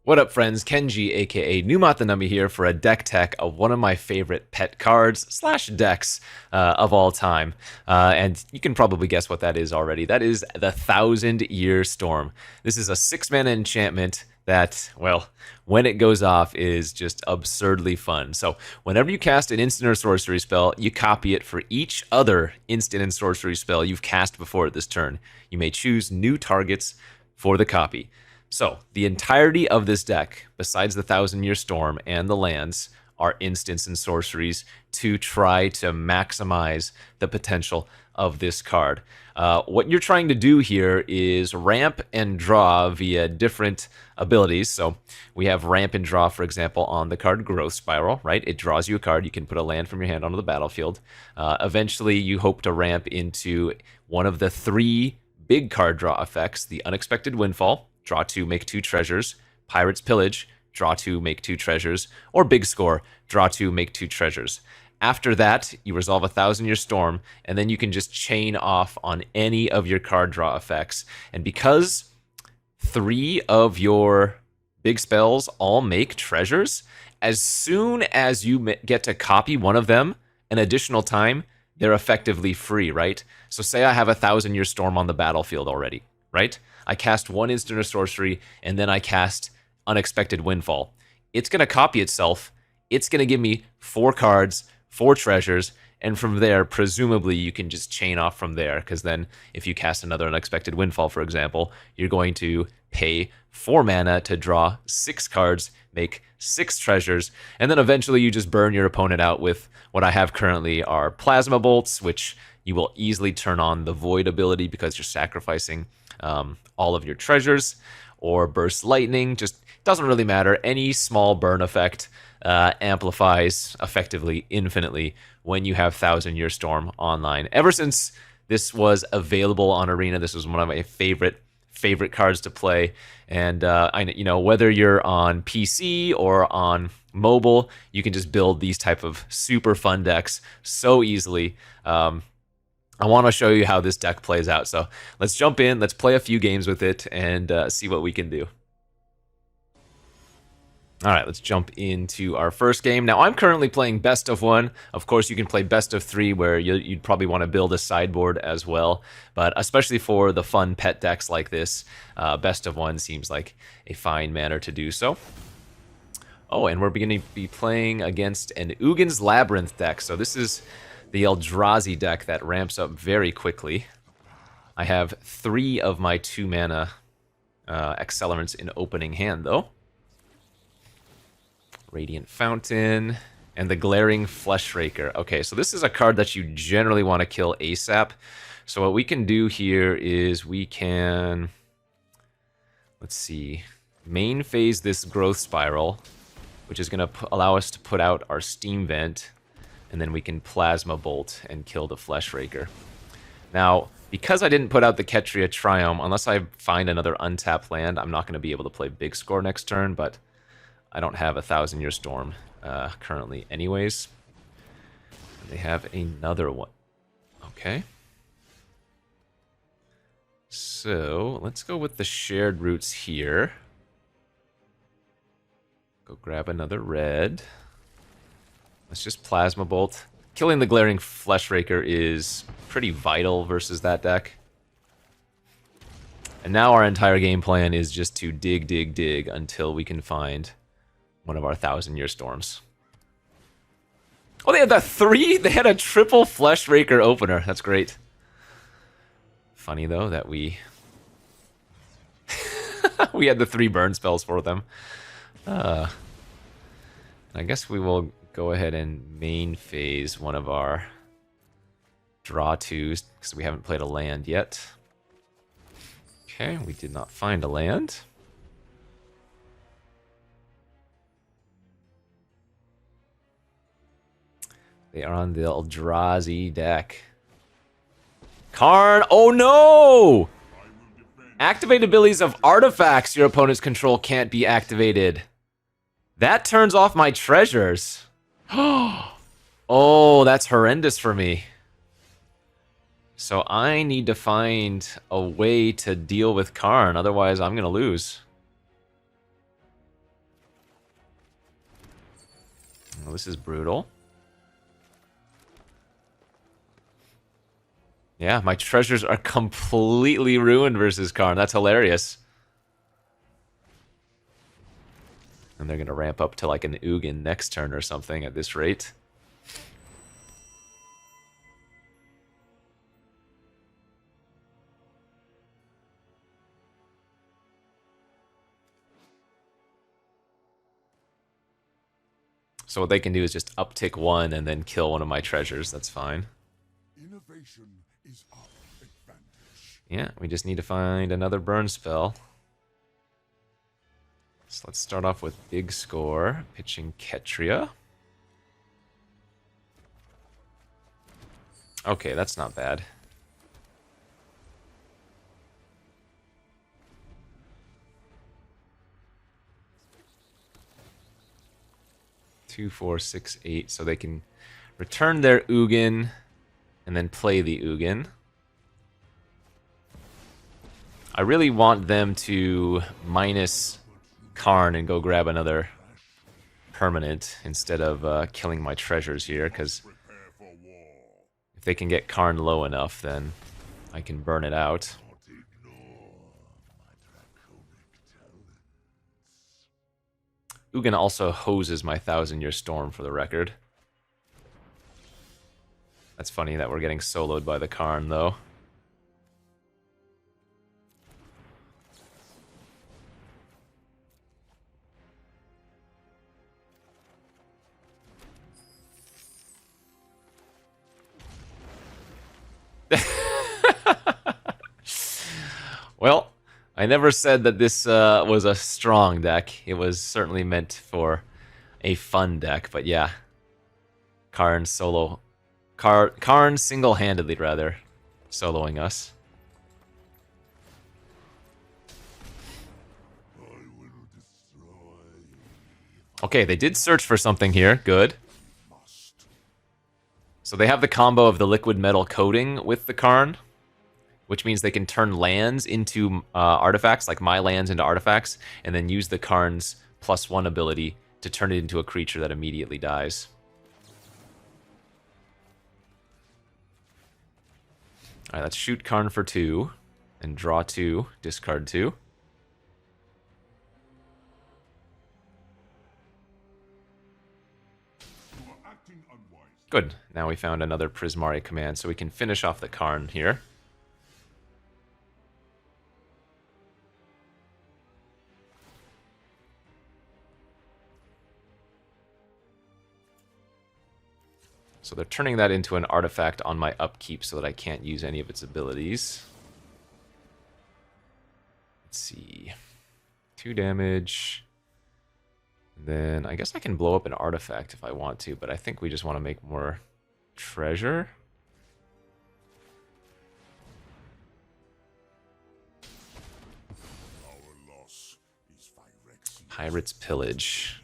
What up, friends? Kenji, aka NumotTheNummy here for a deck tech of one of my favorite pet cards slash decks of all time. And you can probably guess what that is already. That is the 1,000-Year Storm. This is a 6-mana enchantment that, well, when it goes off is just absurdly fun. So whenever you cast an instant or sorcery spell, you copy it for each other instant and sorcery spell you've cast before this turn. You may choose new targets for the copy. So, the entirety of this deck, besides the 1,000-Year Storm and the lands, are instants and sorceries to try to maximize the potential of this card. What you're trying to do here is ramp and draw via different abilities. So, we have ramp and draw, for example, on the card Growth Spiral, right? It draws you a card. You can put a land from your hand onto the battlefield. Eventually, you hope to ramp into one of the 3 big card draw effects, the Unexpected Windfall, draw 2, make 2 treasures, Pirate's Pillage, draw 2, make 2 treasures, or Big Score, draw 2, make 2 treasures. After that, you resolve a 1,000-Year Storm, and then you can just chain off on any of your card draw effects. And because 3 of your big spells all make treasures, as soon as you get to copy one of them an additional time, they're effectively free, right? So say I have a 1,000-Year Storm on the battlefield already, right? I cast 1 instant or sorcery, and then I cast Unexpected Windfall. It's going to copy itself. It's going to give me 4 cards, 4 treasures, and from there, presumably, you can just chain off from there, because then if you cast another Unexpected Windfall, for example, you're going to pay 4 mana to draw 6 cards, make 6 treasures, and then eventually you just burn your opponent out with what I have currently are Plasma Bolts, which you will easily turn on the Void ability because you're sacrificing all of your treasures, or Burst Lightning. Just doesn't really matter. Any small burn effect amplifies effectively infinitely when you have 1,000-Year Storm online. Ever since this was available on Arena, this was one of my favorite cards to play. And whether you're on PC or on mobile, you can just build these type of super fun decks so easily. I want to show you how this deck plays out. So let's jump in, let's play a few games with it, and see what we can do. All right, let's jump into our first game. Now, I'm currently playing Best of 1. Of course, you can play Best of 3, where you'd probably want to build a sideboard as well. But especially for the fun pet decks like this, Best of 1 seems like a fine manner to do so. Oh, and we're going to be playing against an Ugin's Labyrinth deck. So this is the Eldrazi deck that ramps up very quickly. I have 3 of my 2 mana accelerants in opening hand, though. Radiant Fountain, and the Glaring Fleshraker. Okay, so this is a card that you generally want to kill ASAP. So what we can do here is we can, let's see, main phase this Growth Spiral, which is going to allow us to put out our Steam Vent, and then we can Plasma Bolt and kill the Fleshraker. Now, because I didn't put out the Ketria Triome, unless I find another untapped land, I'm not going to be able to play Big Score next turn, but I don't have a 1,000-Year Storm currently anyways. And they have another one. Okay. So, let's go with the Shared Roots here. Go grab another red. Let's just Plasma Bolt. Killing the Glaring Fleshraker is pretty vital versus that deck. And now our entire game plan is just to dig until we can find one of our 1,000-Year Storms. Oh, they had that 3? They had a triple Fleshraker opener. That's great. Funny, though, that we had the 3 burn spells for them. I guess we will go ahead and main phase one of our draw 2s, because we haven't played a land yet. Okay, we did not find a land. They are on the Eldrazi deck. Karn! Oh no! Activate abilities of artifacts your opponent's control can't be activated. That turns off my treasures. Oh, that's horrendous for me. So I need to find a way to deal with Karn, otherwise I'm gonna lose. Well, this is brutal. Yeah, my treasures are completely ruined versus Karn. That's hilarious. And they're going to ramp up to like an Ugin next turn or something at this rate. So what they can do is just uptick one and then kill one of my treasures. That's fine. Innovation is our advantage. Yeah, we just need to find another burn spell. So let's start off with big score, pitching Ketria. Okay, that's not bad. Two, 4, 6, 8. So they can return their Ugin and then play the Ugin. I really want them to minus Karn and go grab another permanent instead of killing my treasures here, because if they can get Karn low enough, then I can burn it out. Ugin also hoses my 1,000-year storm, for the record. That's funny that we're getting soloed by the Karn, though. Well, I never said that this was a strong deck. It was certainly meant for a fun deck, but yeah. Karn single-handedly, rather, soloing us. Okay, they did search for something here. Good. So they have the combo of the liquid metal coating with the Karn, which means they can turn lands into artifacts, like my lands into artifacts, and then use the Karn's +1 ability to turn it into a creature that immediately dies. Alright, let's shoot Karn for 2, and draw 2, discard 2. Good, now we found another Prismari command, so we can finish off the Karn here. So they're turning that into an artifact on my upkeep so that I can't use any of its abilities. Let's see. 2 damage. Then I guess I can blow up an artifact if I want to, but I think we just want to make more treasure. Pirate's Pillage.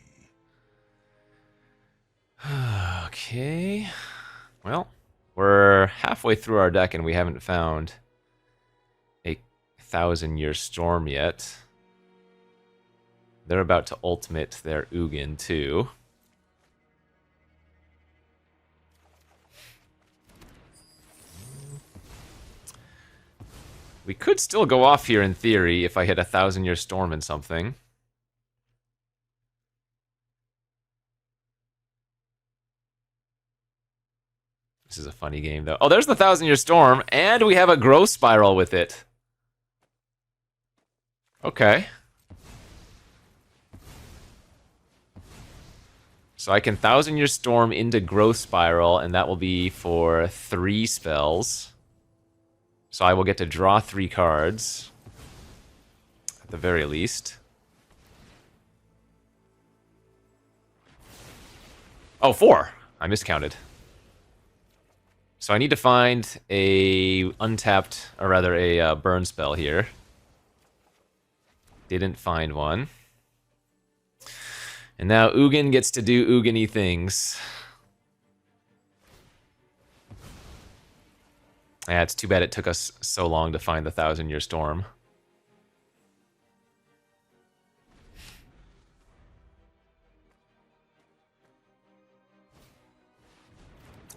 Okay. Well, we're halfway through our deck and we haven't found a 1,000-year storm yet. They're about to ultimate their Ugin too. We could still go off here in theory if I hit a 1,000-year storm in something. This is a funny game, though. Oh, there's the 1,000-year storm, and we have a growth spiral with it. Okay. So I can 1,000-year storm into growth spiral, and that will be for 3 spells. So I will get to draw 3 cards, at the very least. Oh, 4. I miscounted. So I need to find a untapped, or rather a burn spell here. Didn't find one. And now Ugin gets to do Ugin-y things. Yeah, it's too bad it took us so long to find the 1,000-year storm.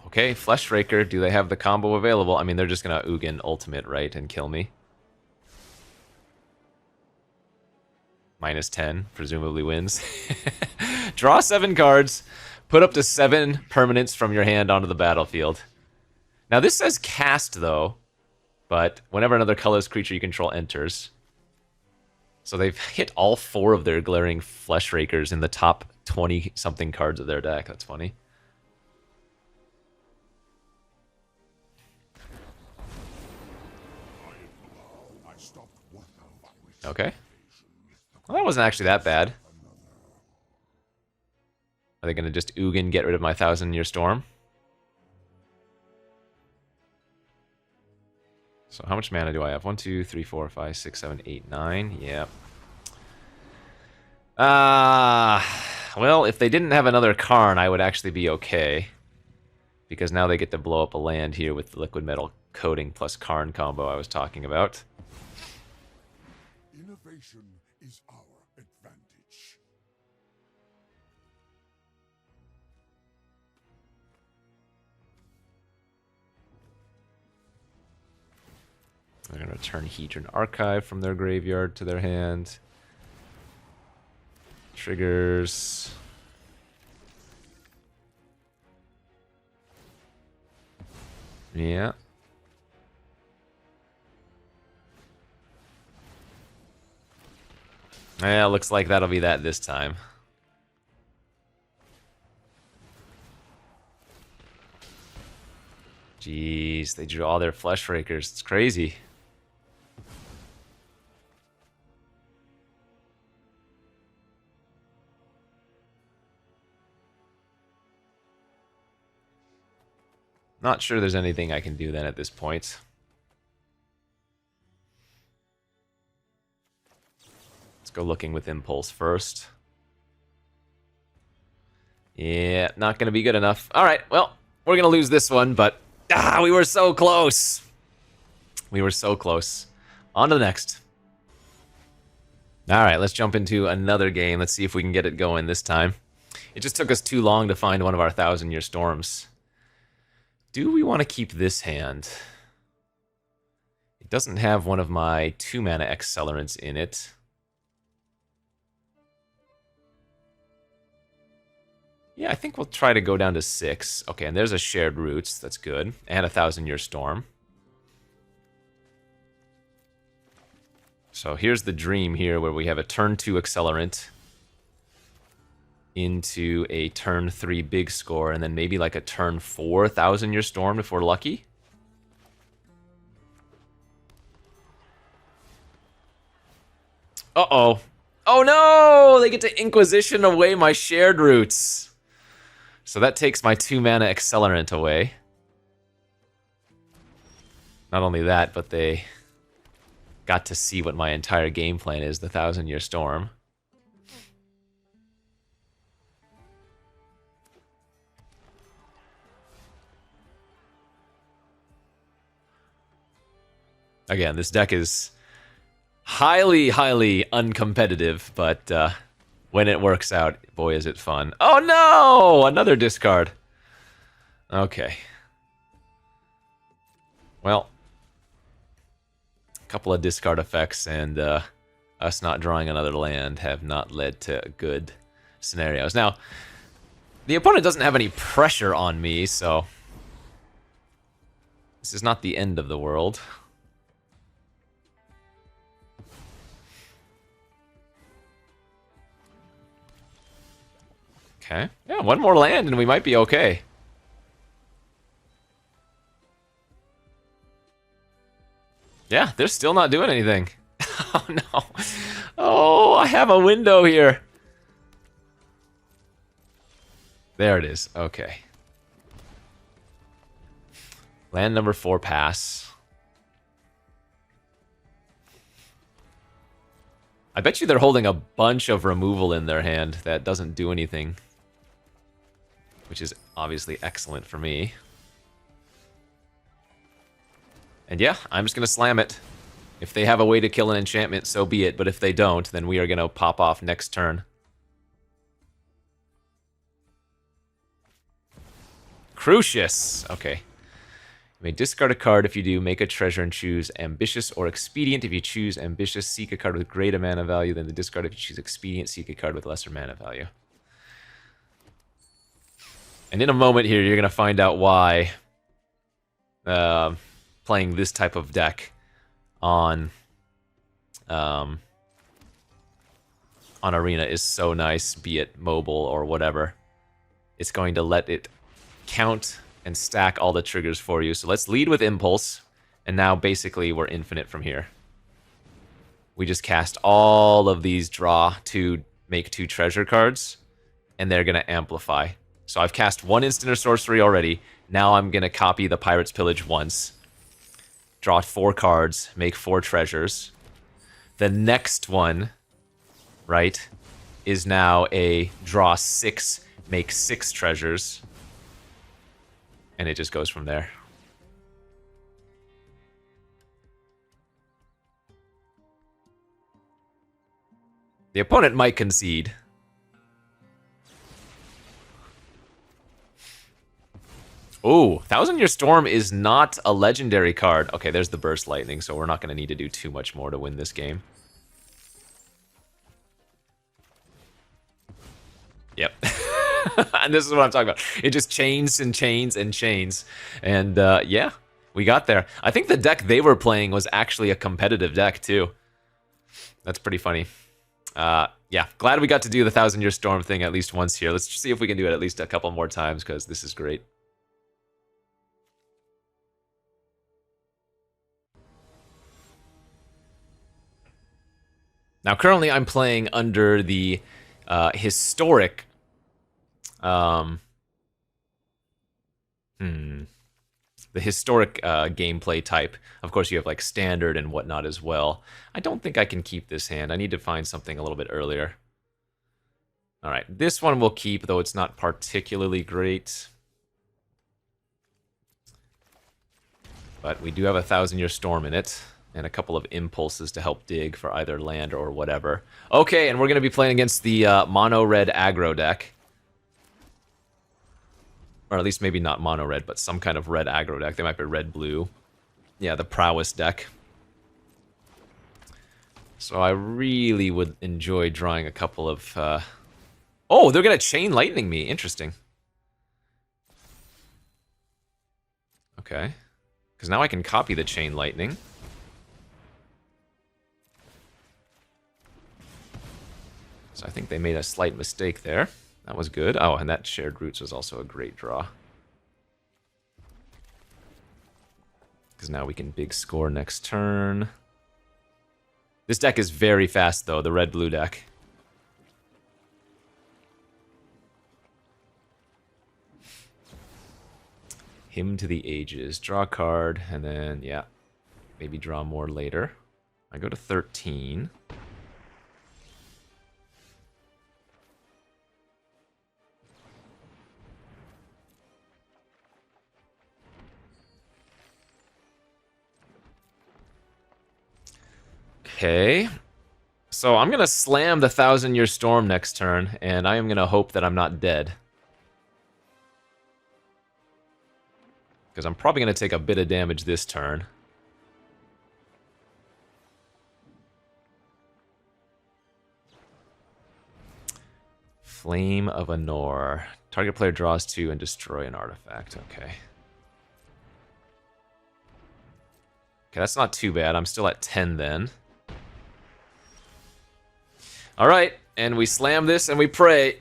Okay, Flesh Raker, do they have the combo available? I mean, they're just gonna Ugin ultimate, right, and kill me. -10, presumably wins. Draw 7 cards, put up to 7 permanents from your hand onto the battlefield. Now this says cast, though, but whenever another colorless creature you control enters. So they've hit all 4 of their Glaring Flesh Rakers in the top 20-something cards of their deck. That's funny. Okay. Well, that wasn't actually that bad. Are they going to just Ugin get rid of my 1,000-Year Storm? So how much mana do I have? 1, 2, 3, 4, 5, 6, 7, 8, 9. Yep. Well, if they didn't have another Karn, I would actually be okay. Because now they get to blow up a land here with the liquid metal coating plus Karn combo I was talking about. Innovation is our advantage. They're going to return Hedron Archive from their graveyard to their hand. Triggers. Yeah. Yeah, looks like that'll be that this time. Jeez, they drew all their Flesh Rakers. It's crazy. Not sure there's anything I can do then at this point. Let's go looking with Impulse first. Yeah, not going to be good enough. All right, well, we're going to lose this one, but we were so close. We were so close. On to the next. All right, let's jump into another game. Let's see if we can get it going this time. It just took us too long to find one of our 1,000-Year Storms. Do we want to keep this hand? It doesn't have one of my 2-mana accelerants in it. Yeah, I think we'll try to go down to 6. Okay, and there's a Shared Roots. That's good. And a 1,000-Year Storm. So here's the dream here, where we have a turn 2 accelerant into a turn 3 big score, and then maybe like a turn 4 1,000-Year Storm if we're lucky. Uh-oh. Oh no! They get to Inquisition away my Shared Roots. So that takes my 2-mana accelerant away. Not only that, but they got to see what my entire game plan is, the 1,000-Year Storm. Again, this deck is highly, highly uncompetitive, but when it works out, boy, is it fun. Oh no! Another discard. Okay. Well, a couple of discard effects and us not drawing another land have not led to good scenarios. Now, the opponent doesn't have any pressure on me, so this is not the end of the world. Okay. Yeah, one more land and we might be okay. Yeah, they're still not doing anything. Oh, no. Oh, I have a window here. There it is. Okay. Land number 4 pass. I bet you they're holding a bunch of removal in their hand that doesn't do anything. Which is obviously excellent for me. And yeah, I'm just going to slam it. If they have a way to kill an enchantment, so be it. But if they don't, then we are going to pop off next turn. Crucius. Okay. You may discard a card. If you do, make a treasure and choose Ambitious or Expedient. If you choose Ambitious, seek a card with greater mana value than the discard. If you choose Expedient, seek a card with lesser mana value. And in a moment here, you're going to find out why playing this type of deck on Arena is so nice, be it mobile or whatever. It's going to let it count and stack all the triggers for you. So let's lead with Impulse, and now basically we're infinite from here. We just cast all of these draw to make 2 treasure cards, and they're going to amplify. So I've cast 1 instant or sorcery already. Now I'm going to copy the Pirate's Pillage once. Draw 4 cards, make 4 treasures. The next one, right, is now a draw 6, make 6 treasures. And it just goes from there. The opponent might concede. Ooh, Thousand Year Storm is not a legendary card. Okay, there's the Burst Lightning, so we're not going to need to do too much more to win this game. Yep. And this is what I'm talking about. It just chains and chains and chains. And yeah, we got there. I think the deck they were playing was actually a competitive deck, too. That's pretty funny. Yeah, glad we got to do the Thousand Year Storm thing at least once here. Let's see if we can do it at least a couple more times, because this is great. Now, currently I'm playing under the historic... the historic gameplay type. Of course, you have like standard and whatnot as well. I don't think I can keep this hand. I need to find something a little bit earlier. All right, this one we'll keep, though it's not particularly great. But we do have a Thousand Year Storm in it, and a couple of impulses to help dig for either land or whatever. Okay, and we're going to be playing against the mono-red aggro deck. Or at least maybe not mono-red, but some kind of red aggro deck. They might be red-blue. Yeah, the prowess deck. So I really would enjoy drawing a couple of... Oh, they're going to chain lightning me. Interesting. Okay. Because now I can copy the chain lightning. So I think they made a slight mistake there. That was good. Oh, and that Shared Roots was also a great draw. Because now we can big score next turn. This deck is very fast, though, the red-blue deck. Hymn to the Ages. Draw a card, and then, yeah, maybe draw more later. I go to 13. Okay, so I'm going to slam the Thousand Year Storm next turn, and I am going to hope that I'm not dead. Because I'm probably going to take a bit of damage this turn. Flame of Anor. Target player draws 2 and destroy an artifact. Okay. Okay, that's not too bad. I'm still at 10 then. All right, and we slam this and we pray.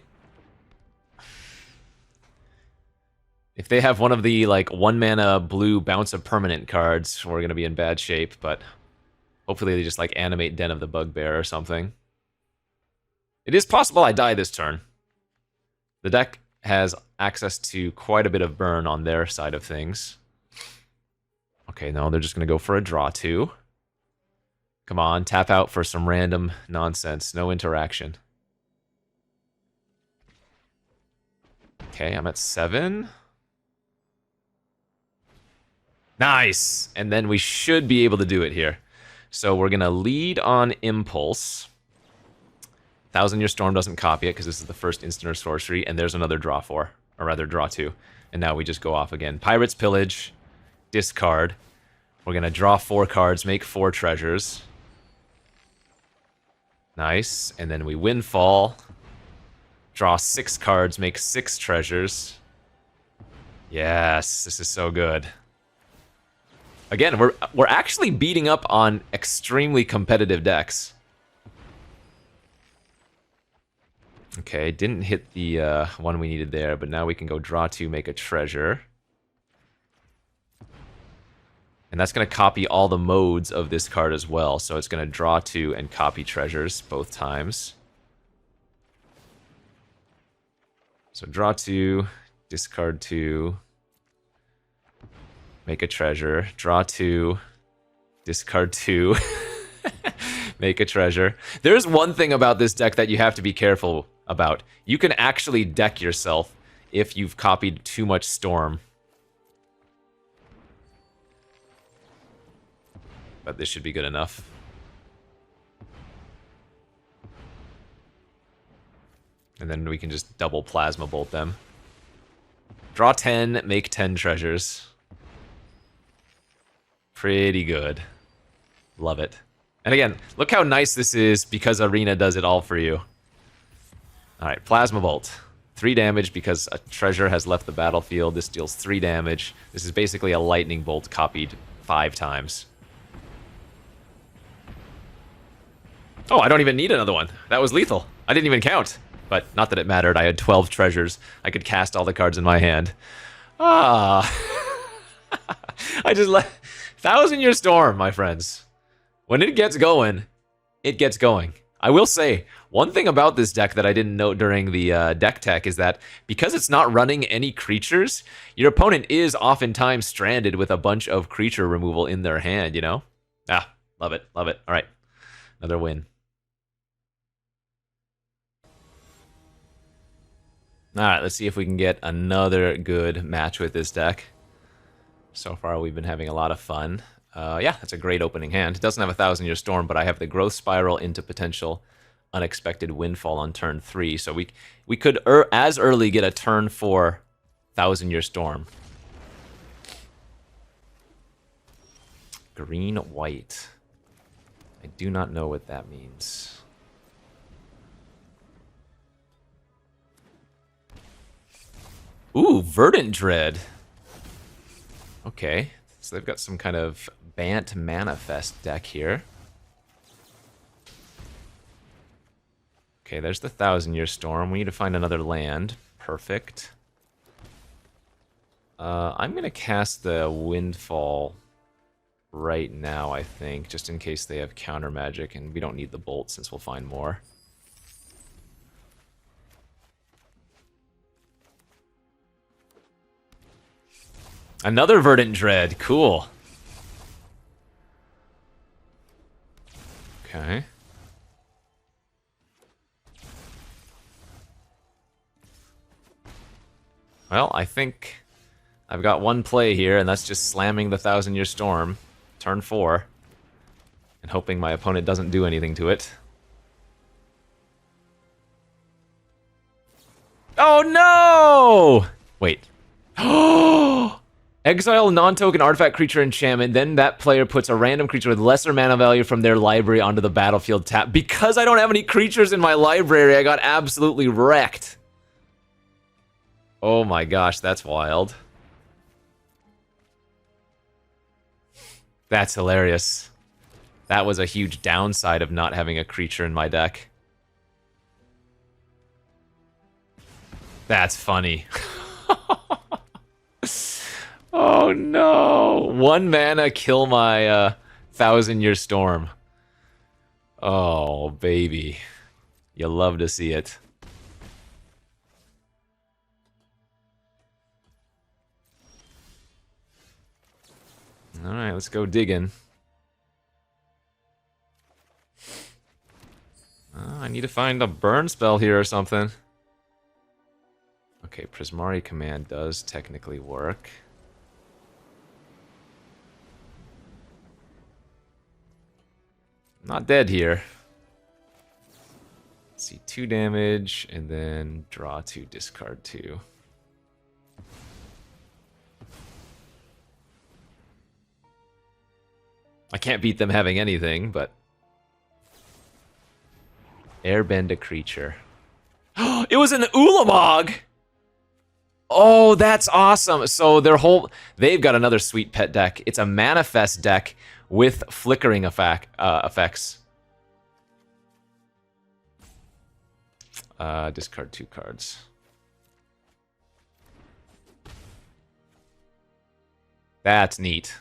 If they have one of the like 1-mana blue bounce a permanent cards, we're gonna be in bad shape. But hopefully they just like animate Den of the Bugbear or something. It is possible I die this turn. The deck has access to quite a bit of burn on their side of things. Okay, no, they're just gonna go for a draw 2. Come on, tap out for some random nonsense. No interaction. Okay, I'm at 7. Nice! And then we should be able to do it here. So we're going to lead on Impulse. Thousand Year Storm doesn't copy it because this is the first instant or sorcery, and there's another draw 4. Or rather, draw 2. And now we just go off again. Pirate's Pillage, discard. We're going to draw 4 cards, make 4 treasures. Nice. And then we Windfall. Draw 6 cards, make 6 treasures. Yes, this is so good. Again, we're actually beating up on extremely competitive decks. Okay, didn't hit the one we needed there, but now we can go draw 2, make a treasure. And that's going to copy all the modes of this card as well. So it's going to draw 2 and copy treasures both times. So draw 2, discard 2, make a treasure, draw 2, discard 2, make a treasure. There's one thing about this deck that you have to be careful about. You can actually deck yourself if you've copied too much Storm. But this should be good enough. And then we can just double Plasma Bolt them. Draw 10, make 10 treasures. Pretty good. Love it. And again, look how nice this is because Arena does it all for you. Alright, Plasma Bolt. 3 damage because a treasure has left the battlefield. This deals 3 damage. This is basically a Lightning Bolt copied 5 times. Oh, I don't even need another one. That was lethal. I didn't even count. But not that it mattered. I had 12 treasures. I could cast all the cards in my hand. Ah. I just let... 1,000-Year Storm, my friends. When it gets going, it gets going. I will say, one thing about this deck that I didn't note during the deck tech is that because it's not running any creatures, your opponent is oftentimes stranded with a bunch of creature removal in their hand, you know? Ah, love it, love it. All right, another win. All right, let's see if we can get another good match with this deck. So far, we've been having a lot of fun. Yeah, that's a great opening hand. It doesn't have a 1,000-Year Storm, but I have the Growth Spiral into potential unexpected Windfall on turn 3. So we could as early get a turn 4 1,000-Year Storm. Green-white. I do not know what that means. Ooh, Verdant Dread. Okay, so they've got some kind of Bant Manifest deck here. Okay, there's the 1,000-Year Storm. We need to find another land. Perfect. I'm going to cast the Windfall right now, I think, just in case they have counter magic, and we don't need the Bolt since we'll find more. Another Verdant Dread. Cool. Okay. Well, I think I've got one play here, and that's just slamming the 1,000-Year Storm. Turn 4. And hoping my opponent doesn't do anything to it. Oh, no! Wait. Oh! Exile non-token artifact creature enchantment, then that player puts a random creature with lesser mana value from their library onto the battlefield tap. Because I don't have any creatures in my library, I got absolutely wrecked. Oh my gosh, that's wild. That's hilarious. That was a huge downside of not having a creature in my deck. That's funny. Oh no! 1 mana, kill my 1,000-Year Storm. Oh, baby. You love to see it. Alright, let's go digging. I need to find a burn spell here or something. Okay, Prismari Command does technically work. Not dead here. Let's see, 2 damage, and then draw 2, discard 2. I can't beat them having anything, but... Airbend a creature. It was an Ulamog! Oh, that's awesome. So they've got another sweet pet deck. It's a manifest deck with flickering effects. Discard 2 cards. That's neat.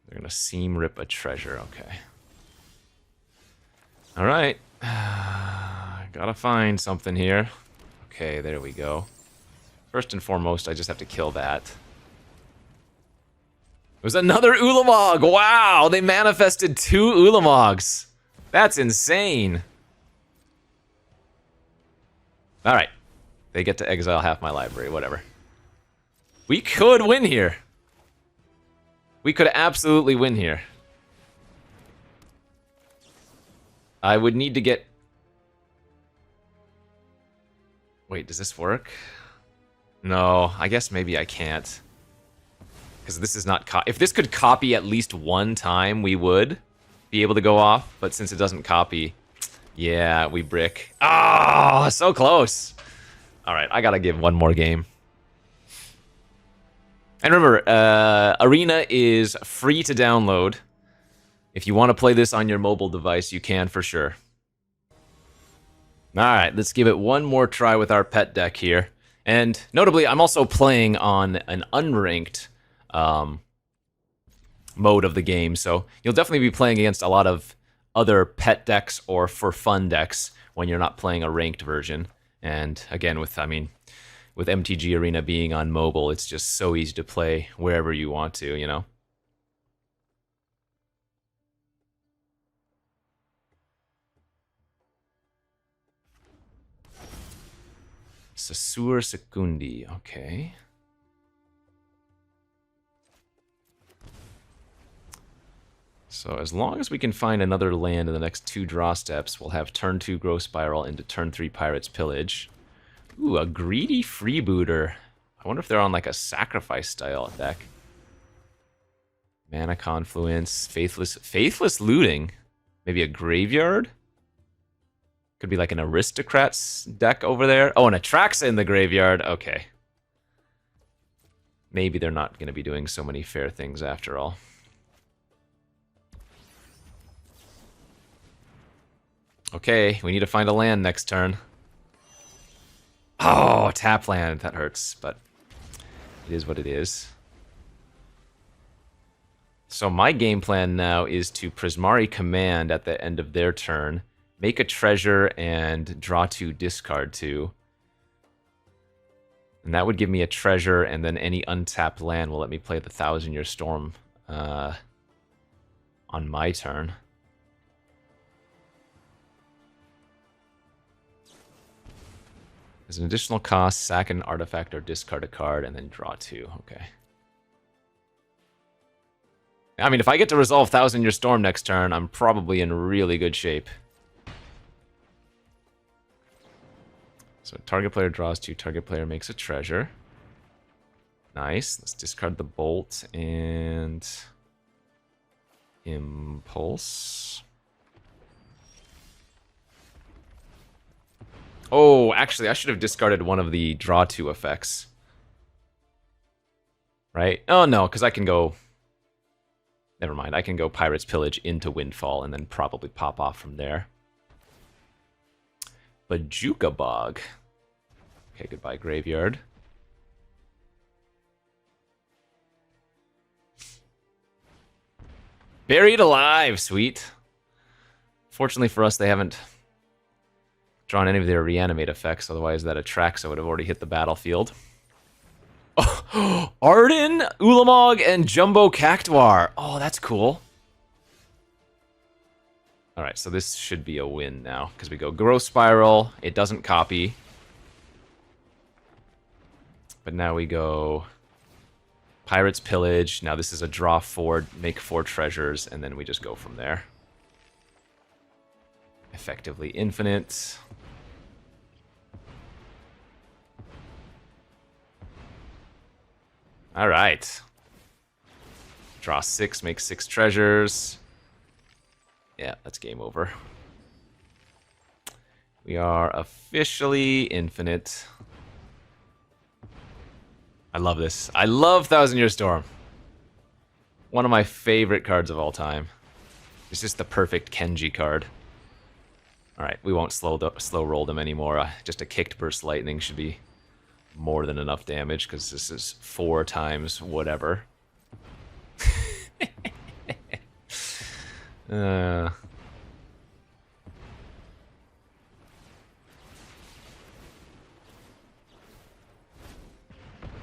They're gonna seam rip a treasure, okay. Alright. Gotta find something here. Okay, there we go. First and foremost, I just have to kill that. It was another Ulamog! Wow! They manifested 2 Ulamogs! That's insane! Alright. They get to exile half my library, whatever. We could win here! We could absolutely win here. I would need to get... Wait, does this work? No, I guess maybe I can't. Because this is not... If this could copy at least one time, we would be able to go off. But since it doesn't copy, yeah, we brick. Ah, so close! Alright, I gotta give one more game. And remember, Arena is free to download. If you want to play this on your mobile device, you can for sure. Alright, let's give it one more try with our pet deck here. And notably, I'm also playing on an unranked mode of the game, so you'll definitely be playing against a lot of other pet decks or for fun decks when you're not playing a ranked version. And again, with MTG Arena being on mobile, it's just so easy to play wherever you want to, you know? Sasur Secundi, okay. So as long as we can find another land in the next 2 draw steps, we'll have turn 2 Growth Spiral into turn 3 Pirate's Pillage. Ooh, a greedy freebooter. I wonder if they're on like a sacrifice style deck. Mana Confluence, Faithless Looting. Maybe a graveyard? Could be like an Aristocrats deck over there. Oh, an Atraxa in the graveyard. Okay. Maybe they're not going to be doing so many fair things after all. Okay, we need to find a land next turn. Oh, tap land. That hurts, but it is what it is. So my game plan now is to Prismari Command at the end of their turn, make a treasure, and draw 2, discard 2. And that would give me a treasure, and then any untapped land will let me play the Thousand Year Storm on my turn. As an additional cost, sack an artifact or discard a card, and then draw 2. Okay. I mean, if I get to resolve Thousand Year Storm next turn, I'm probably in really good shape. So target player draws 2, target player makes a treasure. Nice. Let's discard the bolt and impulse. Oh, actually, I should have discarded one of the draw 2 effects. Right? Oh, no, because I can go... Never mind, I can go Pirate's Pillage into Windfall and then probably pop off from there. Bajuka Bog. Okay, goodbye, Graveyard. Buried Alive, sweet. Fortunately for us, they haven't drawn any of their reanimate effects, otherwise that Atraxa would have already hit the battlefield. Oh, Arden, Ulamog, and Jumbo Cactuar. Oh, that's cool. Alright, so this should be a win now, because we go Growth Spiral, it doesn't copy. But now we go Pirate's Pillage, now this is a draw 4, make 4 treasures, and then we just go from there. Effectively infinite. All right. Draw 6, make 6 treasures. Yeah, that's game over. We are officially infinite. I love this. I love Thousand Year Storm. One of my favorite cards of all time. It's just the perfect Kenji card. Alright, we won't slow roll them anymore. Just a kicked Burst Lightning should be more than enough damage, because this is 4 times whatever.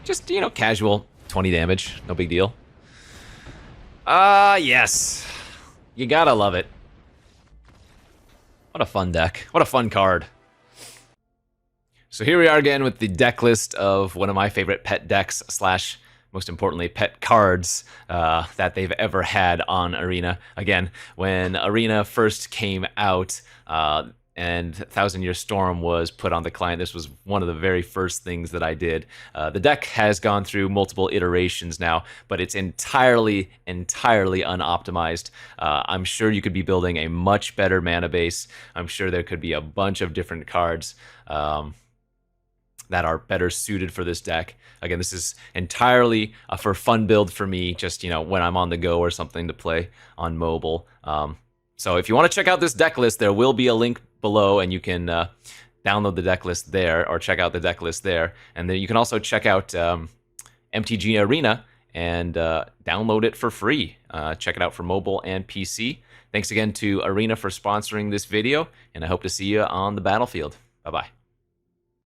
Just, you know, casual 20 damage. No big deal. Yes. You gotta love it. What a fun deck. What a fun card. So here we are again with the deck list of one of my favorite pet decks slash, most importantly, pet cards that they've ever had on Arena. Again, when Arena first came out and Thousand Year Storm was put on the client, this was one of the very first things that I did. The deck has gone through multiple iterations now, but it's entirely unoptimized. I'm sure you could be building a much better mana base. I'm sure there could be a bunch of different cards that are better suited for this deck. Again, this is entirely for fun build for me, just, you know, when I'm on the go or something to play on mobile. So if you want to check out this deck list, there will be a link below, and you can download the deck list there, or check out the deck list there. And then you can also check out MTG Arena and download it for free. Check it out for mobile and PC. Thanks again to Arena for sponsoring this video, and I hope to see you on the battlefield. Bye-bye.